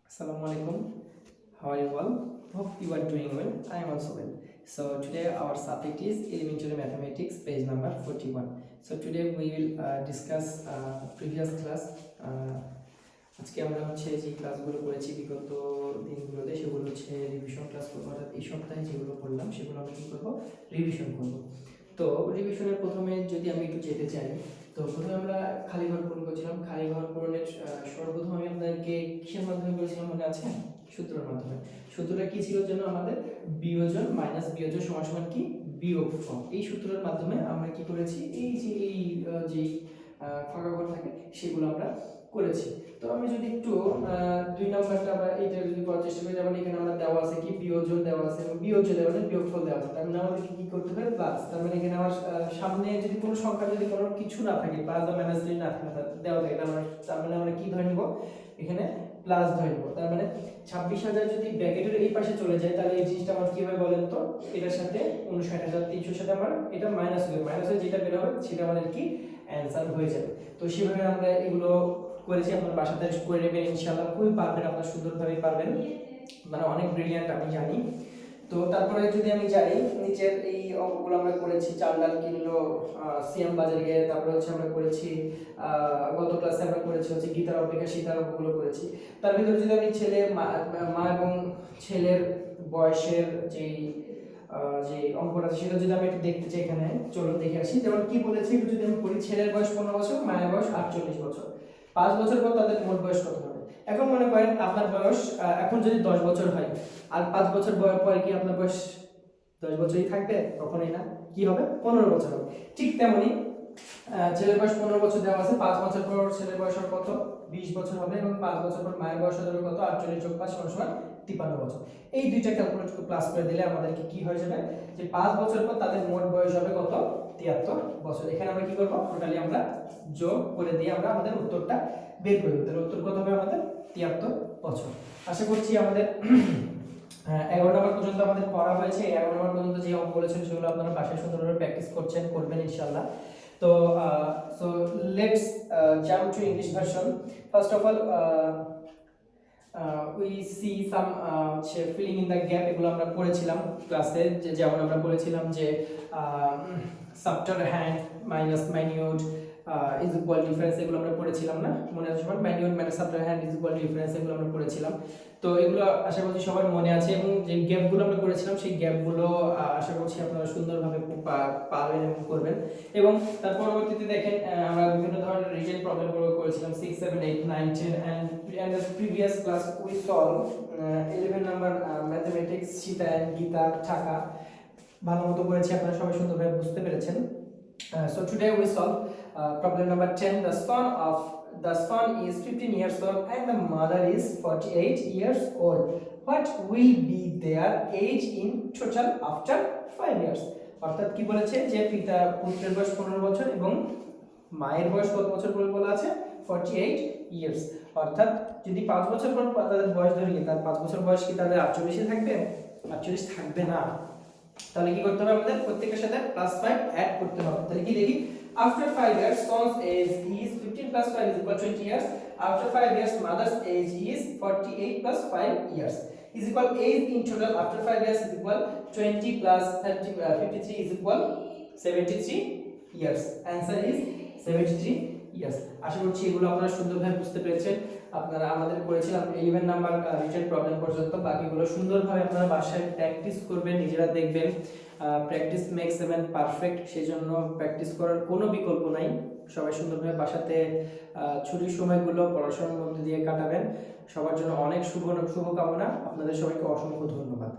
Assalamu alaikum. How are you all? Hope you are doing well. I am also well. So today our subject is elementary mathematics, page number 41. So today we will discuss previous class. আজকে আমরা হচ্ছে যে ক্লাসগুলো করেছি বিগত দিনগুলোতে সেগুলো হচ্ছে রিভিশন ক্লাস করবো, অর্থাৎ এই সপ্তাহে যেগুলো করলাম সেগুলো আমরা কী করবো, রিভিশন করব। তো রিভিশনের প্রথমে যদি আমি একটু যেতে চাই, তো প্রথমে আমরা খালি ঘর পূরণ করেছিলাম। খালি ঘর পূরণের সর্বপ্রথম আমি আপনাদেরকে কিসের মাধ্যমে করেছিলাম মনে আছে? সূত্রের মাধ্যমে। সূত্রটা কি ছিল যেন আমাদের? বিয়োজন মাইনাস বিয়োজন সমান সমান কি? বিয়োগফল। এই সূত্রের মাধ্যমে আমরা কি করেছি, এই যে ফাঁকা ঘর থাকে সেগুলো আমরা করেছি। তো আমি যদি একটু 2 নম্বরটা বা এইটা যদি করার চেষ্টা করি, যেমন এখানে আমরা দেওয়া আছে কি বিয়োজন দেওয়া আছে এবং বিয়োজন দেওয়া আছে, বিয়োগফল দেওয়া আছে, তার মানে আমাদের কি করতে হবে? প্লাস। তার মানে এখানে আমার সামনে যদি কোনো সংখ্যা যদি কোনো কিছু না থাকে, প্লাস বা মাইনাস যদি না থাকে দেওয়া থাকে, তার মানে আমরা কি ধরে নিব? এখানে প্লাস ধরে নিব। তার মানে 26,000 যদি ব্র্যাকেটের এই পাশে চলে যায় তাহলে এই জিনিসটা আমার কি হবে বলেন তো? এটার সাথে 59,300 সাথে আমার এটা মাইনাস হবে, মাইনাস হয়ে যেটা বের হবে সেটা আমাদের কি অ্যানসার হয়ে যাবে। তো সেভাবে আমরা এগুলো করেছি। আপনার বাসাতে করে নেবেন, ইনশাআল্লাহ খুবই পারবেন, আপনারা সুন্দরভাবে পারবেন, মানে অনেক ব্রিলিয়ান্ট আমি জানি। তো তারপরে যদি আমি যাই নিচের এই অঙ্কগুলো আমরা করেছি, চাল ডাল কিনলো সিএম বাজারে গিয়ে, তারপরে হচ্ছে আমরা করেছি গত ক্লাসে আমরা করেছি হচ্ছে গীতার অপেক্ষা সীতার অঙ্কগুলো করেছি। তার ভিতরে যদি আমি ছেলে মা এবং ছেলের বয়সের যে অঙ্কটা সেটা যদি আমি একটু দেখতে চাই, এখানে চলো দেখে আসি। যেমন কি বলেছি একটু যদি আমি পড়ি, ছেলের বয়স 15 বছর, মায়ের বয়স 48 বছর। 5 বছর পর তাদের মোট বয়স কত হবে? এখন মনে করেন আপনার বয়স এখন যদি 10 বছর হয়, আর 5 বছর পরে কি আপনার বয়স 10 বছরই থাকবে? কখনোই না। কি হবে? 15 বছর হবে। ঠিক তেমনি ছেলের বয়স 15 বছর দেওয়া আছে, 5 বছর পর ছেলের বয়স আর কত? 20 বছর হবে, এবং 5 বছর পর মায়ের বয়স হবে কত? 48 যোগ 5 সমান 53 বছর। এই দুইটা ক্যালকুলেট করে প্লাস করে দিলে আমাদেরকে কি হয়ে যাবে, যে 5 বছর পর তাদের মোট বয়স হবে কত? 73 বছর। এখানে আমরা কি করব? টোটালি আমরা যোগ করে দিয়ে আমরা আমাদের উত্তরটা বের করব। তাহলে উত্তর কত হবে আমাদের? 73 বছর। আশা করছি আমাদের 11 নম্বর পর্যন্ত আমাদের পড়া হয়েছে। 11 নম্বর পর্যন্ত যে অঙ্ক বলেছেন সেগুলো আপনারা বাসায় সুন্দরভাবে প্র্যাকটিস করবেন ইনশাআল্লাহ। তো so let's jump to English version. First of all, we see some filling in the gap. এগুলো আমরা পড়েছিলাম ক্লাসে, যেমন আমরা পড়েছিলাম যে subtrahend হ্যান্ড minus minuend is equal difference, এগুলো আমরা পড়েছিলাম না? মনে আছে সবার? Minuend minus subtrahend is equal difference, এগুলো আমরা পড়েছিলাম। তো এগুলো আশা করছি সবার মনে আছে, এবং যে গ্যাপগুলো আমরা করেছিলাম সেই গ্যাপগুলো আশা করছি আপনারা সুন্দরভাবে পারবেন এবং করবেন। এবং তার পরবর্তীতে দেখেন আমরা বিভিন্ন ধরনের রিজন প্রবলেম করেছিলাম 6, 7, 8, 9, 10 and the previous class we solve 11 number mathematics Sita and Gita টাকা ভালো মতো করেছি, আপনারা সবাই সুন্দরভাবে বুঝতে পেরেছেন। So today we solve problem number 10. The son is 15 years old and the mother is 48 years old. What will be their age in total after 5 years? অর্থাৎ কি বলেছে যে পুত্রের বয়স 15 বছর এবং মায়ের বয়স কত বছর বলা আছে? 48 ইয়ার্স। অর্থাৎ যদি 5 বছর পর তাদের বয়স ধরে নিই, তার 5 বছর বয়স কি তাদের 48 থাকবে? 48 থাকবে না। তাহলে কি করতে হবে আমাদের? প্রত্যেকটার সাথে +5 অ্যাড করতে হবে। তাহলে কি দেখি, after 5 years son's age is 15 plus 5 is equal 20 years. After 5 years mother's age is 48 plus 5 years is equal age in total after 5 years is equal 20 plus 30 53 is equal 73 years. Answer is 73 years. আশা করছি এগুলো আপনারা সুন্দরভাবে বুঝতে পেরেছেন। আপনারা আমাদের করেছিলাম 11 number written problem পর্যন্ত, বাকিগুলো সুন্দরভাবে আপনারা বাসায় প্র্যাকটিস করবেন, নিজেরা দেখবেন। Practice makes a man perfect, সেজন্য প্র্যাকটিস করার কোনো বিকল্প নাই। সবাই সুন্দরভাবে বাসাতে ছুটির সময়গুলো পড়াশোনার মধ্যে দিয়ে কাটাবেন। সবার জন্য অনেক শুভকামনা। আপনাদের সবাইকে অসংখ্য ধন্যবাদ।